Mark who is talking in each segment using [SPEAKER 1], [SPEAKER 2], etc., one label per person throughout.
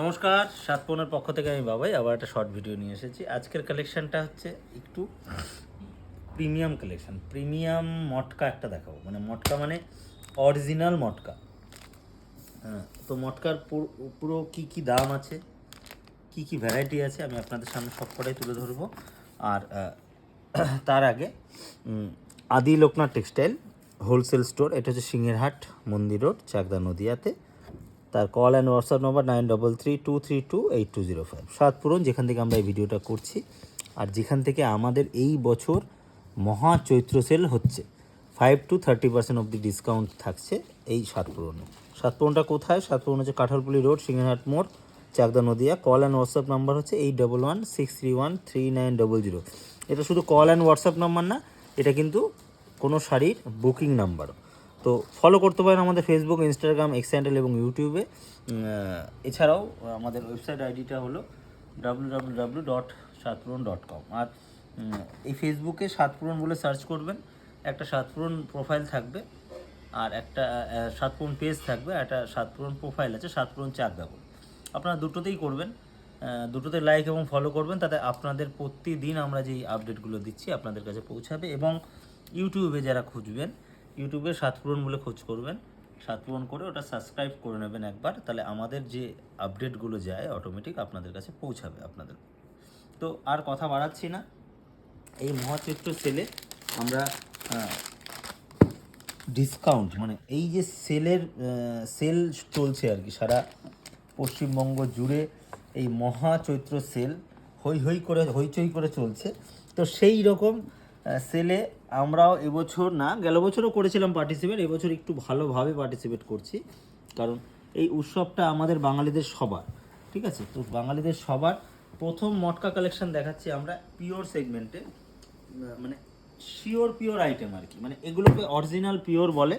[SPEAKER 1] নমস্কার, সাতপনের পক্ষ থেকে আমি বাবাই আবার একটা শর্ট ভিডিও নিয়ে এসেছি। আজকের কালেকশানটা হচ্ছে একটু প্রিমিয়াম কালেকশান। প্রিমিয়াম মটকা একটা দেখাবো, মানে মটকা মানে অরিজিনাল মটকা। হ্যাঁ, তো মটকার পুরো কী কী দাম আছে, কি কি ভ্যারাইটি আছে আমি আপনাদের সামনে সবকটাই তুলে ধরবো। আর তার আগে আদি লোকনাথ টেক্সটাইল হোলসেল স্টোর, এটা হচ্ছে সিংহেরহাট মন্দির রোড, চাকদা, নদিয়াতে। তার কল অ্যান্ড হোয়াটসঅ্যাপ নম্বর 9332328205। সাতপুরন, যেখান থেকে আমরা এই ভিডিওটা করছি আর যেখান থেকে আমাদের এই বছর মহা চৈত্র সেল হচ্ছে। 5 to 30% অবধি ডিসকাউন্ট থাকছে এই সাতপুরনে। সাতপুরনটা কোথায়? সাতপুরন হচ্ছে কাঁঠালপুলি রোড, সিংহেরহাট মোড়, Chakdah, Nadia. Call and WhatsApp number হচ্ছে 8116313900। এটা শুধু কল অ্যান্ড হোয়াটসঅ্যাপ নাম্বার না, এটা কিন্তু কোনো শাড়ির বুকিং নাম্বারও। তো ফলো করতে পারেন আমাদের ফেসবুক, ইনস্টাগ্রাম, এক্স হ্যান্ডেল এবং ইউটিউবে। এছাড়াও আমাদের ওয়েবসাইট আইডিটা হলো www.satpuron.com। আর এই ফেসবুকে সাতপুরন বলে সার্চ করবেন, একটা সাতপুরন প্রোফাইল থাকবে আর একটা সাতপুরন পেজ থাকবে, একটা সাতপুরন প্রোফাইল আছে সাতপুরন চাকদা বলে। আপনারা দুটোতেই করবেন, দুটোতে লাইক এবং ফলো করবেন, তাতে আপনাদের প্রতিদিন আমরা যেই আপডেটগুলো দিচ্ছি আপনাদের কাছে পৌঁছাবে। এবং ইউটিউবে যারা খুঁজবেন, ইউটিউবে সাতপুরন বলে খোঁজ করবেন, সাতপুরন করে ওটা সাবস্ক্রাইব করে নেবেন একবার, তাহলে আমাদের যে আপডেটগুলো যায় অটোমেটিক আপনাদের কাছে পৌঁছাবে আপনাদের। তো আর কথা বাড়াচ্ছি না, এই মহাচৈত্র সেলে আমরা ডিসকাউন্ট, মানে এই যে সেল চলছে আর কি সারা পশ্চিমবঙ্গ জুড়ে, এই মহা চৈত্র সেল হইচই করে চলছে। তো সেই রকম সেলে আমরাও এবছর না, গেল বছরও করেছিলাম পার্টিসিপেট, এবছর একটু ভালোভাবে পার্টিসিপেট করছি, কারণ এই উৎসবটা আমাদের বাঙালিদের সবার, ঠিক আছে? তো বাঙালিদের সবার প্রথম মটকা কালেকশন দেখাচ্ছি আমরা পিওর সেগমেন্টে, মানে পিওর আইটেম আর কি, মানে এগুলোকে অরিজিনাল পিওর বলে,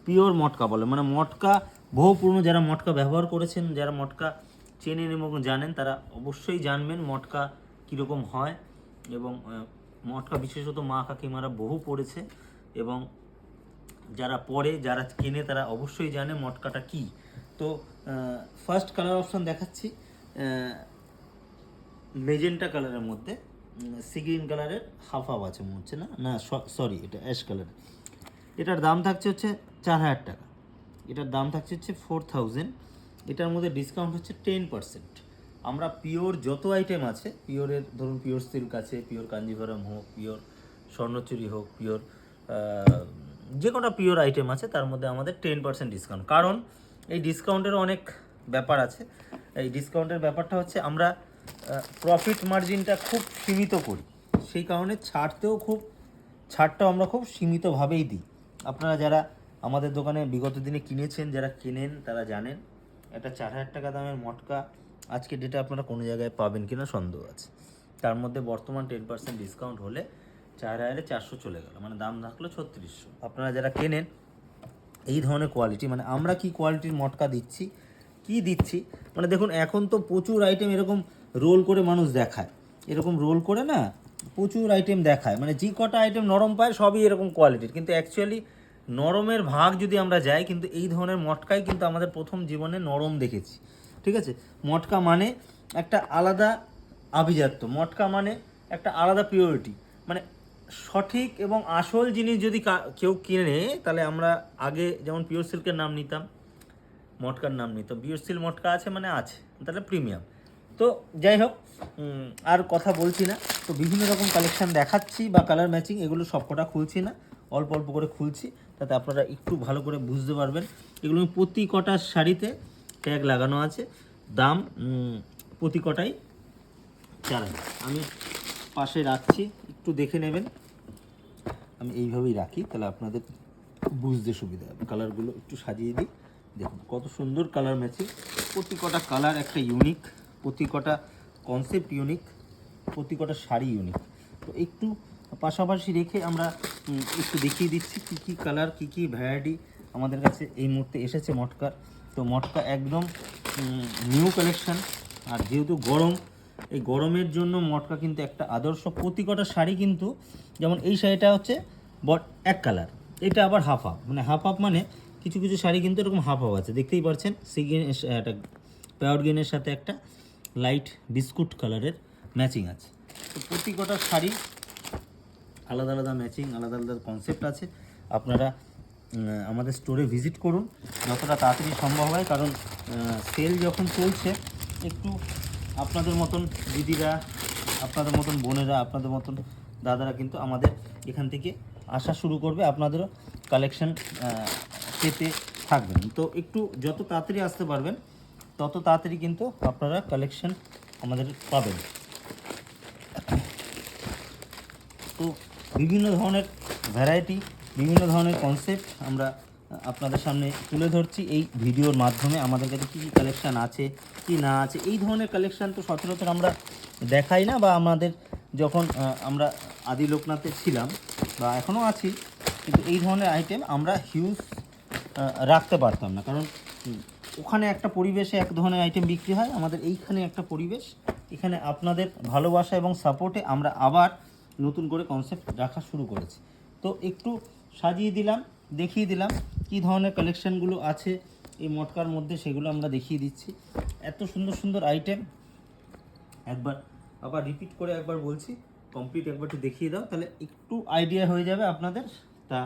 [SPEAKER 1] পিওর মটকা বলে। মানে মটকা বহু পুরনো, যারা মটকা ব্যবহার করেছেন, যারা মটকা চেনেন এবং জানেন, তারা অবশ্যই জানবেন মটকা কীরকম হয়। এবং মটকা বিশেষত মা কাকিমারা বহু পড়েছে, এবং যারা পড়ে, যারা কেনে, তারা অবশ্যই জানে মটকাটা কী। তো ফার্স্ট কালার অপশান দেখাচ্ছি মেজেন্টা কালারের মধ্যে, সি গ্রিন কালারের হাফ আছে মনে হচ্ছে, না সরি, এটা অ্যাশ কালারের। এটার দাম থাকছে হচ্ছে 4000 টাকা, এটার দাম থাকছে হচ্ছে 4000। এটার মধ্যে ডিসকাউন্ট হচ্ছে 10%। আমরা পিওর যত আইটেম আছে, পিওরের ধরুন পিওর সিল্ক আছে, পিওর কাঞ্জিভরম হোক, পিওর স্বর্ণচুরি হোক, পিওর যে কোনো পিওর আইটেম আছে, তার মধ্যে আমাদের 10% ডিসকাউন্ট। কারণ এই ডিসকাউন্টের অনেক ব্যাপার আছে। এই ডিসকাউন্টের ব্যাপারটা হচ্ছে আমরা প্রফিট মার্জিনটা খুব সীমিত করি, সেই কারণে ছাড়টাও আমরা খুব সীমিতভাবেই দিই। আপনারা যারা আমাদের দোকানে বিগত দিনে কিনেছেন, যারা কেনেন, তারা জানেন একটা 4000 টাকা দামের মটকা আজকে ডেটে আপনারা কোনো জায়গায় পাবেন কিনা সন্দেহ আছে। তার মধ্যে বর্তমান 10% ডিসকাউন্ট হলে 4400 চলে গেল, মানে দাম থাকলো 3600। আপনারা যারা কেনেন এই ধরনের কোয়ালিটি, মানে আমরা কি কোয়ালিটির মটকা দিচ্ছি, মানে দেখুন, এখন তো প্রচুর আইটেম এরকম রোল করে মানুষ দেখায়, এরকম রোল করে না প্রচুর আইটেম দেখায়, মানে যে কটা আইটেম নরম পায় সবই এরকম কোয়ালিটির, কিন্তু অ্যাকচুয়ালি নরমের ভাগ যদি আমরা যাই, কিন্তু এই ধরনের মটকাই কিন্তু আমাদের প্রথম জীবনে নরম দেখেছি, ঠিক আছে? মটকা মানে একটা আলাদা আভিজাত্য, মটকা মানে একটা আলাদা পিওরিটি, মানে সঠিক এবং আসল জিনিস যদি কেউ কিনে, তাহলে আমরা আগে যেমন পিওর সিল্কের নাম নিতাম, মটকার নাম নিতাম, পিওর সিল্ক মটকা আছে মানে আছে, তাহলে প্রিমিয়াম। তো যাই হোক, আর কথা বলছি না। তো বিভিন্ন রকম কালেকশান দেখাচ্ছি বা কালার ম্যাচিং, এগুলো সবকটা খুলছি না, অল্প অল্প করে খুলছি, তাতে আপনারা একটু ভালো করে বুঝতে পারবেন। এগুলো প্রতি কটা শাড়িতে ট্যাগ লাগানো আছে, দাম প্রতি কটাই 4000। আমি পাশে রাখছি, একটু দেখে নেবেন। আমি এইভাবেই রাখি, তাহলে আপনাদের বুঝতে সুবিধা হবে। কালারগুলো একটু সাজিয়ে দিই, দেখুন কত সুন্দর কালার ম্যাচিং, প্রতি কটা কালার একটা ইউনিক, প্রতি কটা কনসেপ্ট ইউনিক, প্রতি কটা শাড়ি ইউনিক। তো একটু পাশাপাশি রেখে আমরা একটু দেখিয়ে দিচ্ছি কী কী কালার, কী কী ভ্যারাইটি আমাদের কাছে এই মুহূর্তে এসেছে মটকার। তো মটকা একদম নিউ কালেকশান, আর যেহেতু গরম, এই গরমের জন্য মটকা কিন্তু একটা আদর্শ। প্রতি কটা শাড়ি কিন্তু, যেমন এই শাড়িটা হচ্ছে এক কালার, এটা আবার হাফ, মানে হাফ মানে কিছু কিছু শাড়ি কিন্তু এরকম হাফ আছে, দেখতেই পাচ্ছেন। একটা প্যাওয়ারগেনের সাথে একটা লাইট বিস্কুট কালারের ম্যাচিং আছে। তো প্রতি কটা শাড়ি আলাদা আলাদা ম্যাচিং, আলাদা আলাদা কনসেপ্ট আছে। আপনারা আমাদের স্টোরে ভিজিট করুন যতটা তাড়াতাড়ি সম্ভব হয়, কারণ সেল যখন চলছে একটু আপনাদের মতন দিদিরা, আপনাদের মতন বোনেরা, আপনাদের মতন দাদারা কিন্তু আমাদের এখান থেকে আসা শুরু করবে, আপনাদেরও কালেকশন পেতে থাকবেন। তো একটু যত তাড়াতাড়ি আসতে পারবেন তত তাড়াতাড়ি কিন্তু আপনারা কালেকশন আমাদের পাবেন। তো বিভিন্ন ধরনের ভ্যারাইটি, বিভিন্ন ধরনের কনসেপ্ট আমরা আপনাদের সামনে তুলে ধরছি এই ভিডিওর মাধ্যমে। আমাদের কাছে কী কী কালেকশান আছে কি না আছে, এই ধরনের কালেকশান তো সচরাচর আমরা দেখাই না, বা আমাদের যখন আমরা আদি লোকনাথে ছিলাম বা এখনও আছি, কিন্তু এই ধরনের আইটেম আমরা হিউজ রাখতে পারতাম না, কারণ ওখানে একটা পরিবেশে এক ধরনের আইটেম বিক্রি হয়, আমাদের এইখানে একটা পরিবেশ, এখানে আপনাদের ভালোবাসা এবং সাপোর্টে আমরা আবার নতুন করে কনসেপ্ট রাখা শুরু করেছি। তো একটু সাজিয়ে দিলাম, দেখিয়ে দিলাম কী ধরনের কালেকশানগুলো আছে এই মটকার মধ্যে, সেগুলো আমরা দেখিয়ে দিচ্ছি। এত সুন্দর সুন্দর আইটেম, একবার আবার রিপিট করে একবার বলছি, কমপ্লিট একবার একটু দেখিয়ে দাও, তাহলে একটু আইডিয়া হয়ে যাবে আপনাদের। তা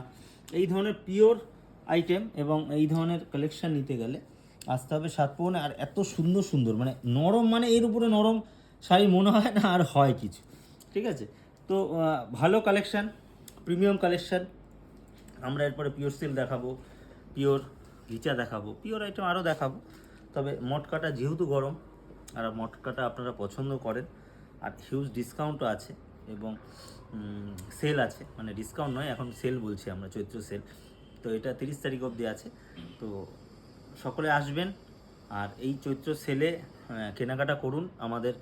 [SPEAKER 1] এই ধরনের পিওর আইটেম এবং এই ধরনের কালেকশান নিতে গেলে আসতে হবে সাতপুরনে। আর এত সুন্দর সুন্দর, মানে নরম, মানে এর উপরে নরম শাড়ি মনে হয় না আর হয় কিছু, ঠিক আছে। তো ভালো কালেকশান, প্রিমিয়াম কালেকশান। আমরা এরপরে পিওর সিল্ক দেখাবো, পিওর ঘিচা দেখাবো, পিওর আইটেম আরও দেখাবো। তবে মটকাটা যেহেতু গরম আর মটকাটা আপনারা পছন্দ করেন, আর হিউজ ডিসকাউন্টও আছে এবং সেল আছে, মানে ডিসকাউন্ট নয়, এখন সেল বলছি আমরা, চৈত্র সেল। তো এটা 30 তারিখ অবধি আছে। তো সকলে আসবেন আর এই চৈত্র সেলে কেনাকাটা করুন। আমাদের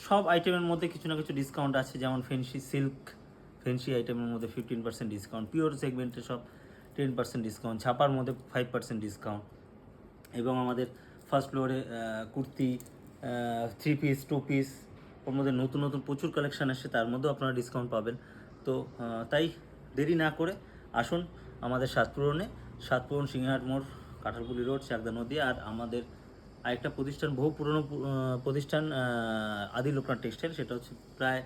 [SPEAKER 1] সব আইটেমের মধ্যে কিছু না কিছু ডিসকাউন্ট আছে, যেমন ফেন্সি সিল্ক, ফেন্সি আইটেমের মধ্যে 15% ডিসকাউন্ট, পিওর সেগমেন্টে সব 10% ডিসকাউন্ট, ছাপার মধ্যে 5% ডিসকাউন্ট, এবং আমাদের ফার্স্ট ফ্লোরে কুর্তি, 3 পিস 2 পিস, ওর মধ্যে নতুন নতুন প্রচুর কালেকশান আসছে, তার মধ্যেও আপনারা ডিসকাউন্ট পাবেন। তো তাই দেরি না করে আসুন আমাদের সাতপুরন সিংহাট মোড়, কাঁঠালপুলি রোড, চাকদা নদী। আর আমাদের আরেকটা প্রতিষ্ঠান, বহু পুরনো প্রতিষ্ঠান, আদি লোকনাথ টেক্সটাইল, সেটা হচ্ছে প্রায়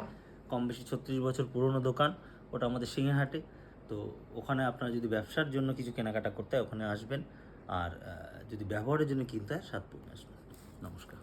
[SPEAKER 1] কম বেশি 36 বছর পুরনো দোকান, ওটা আমাদের সিংহাটে। তো ওখানে আপনারা যদি ব্যবসার জন্য কিছু কেনাকাটা করতে হয় ওখানে আসবেন, আর যদি ব্যবহারের জন্য কিনতে হয় সাতপুর আসবেন। নমস্কার।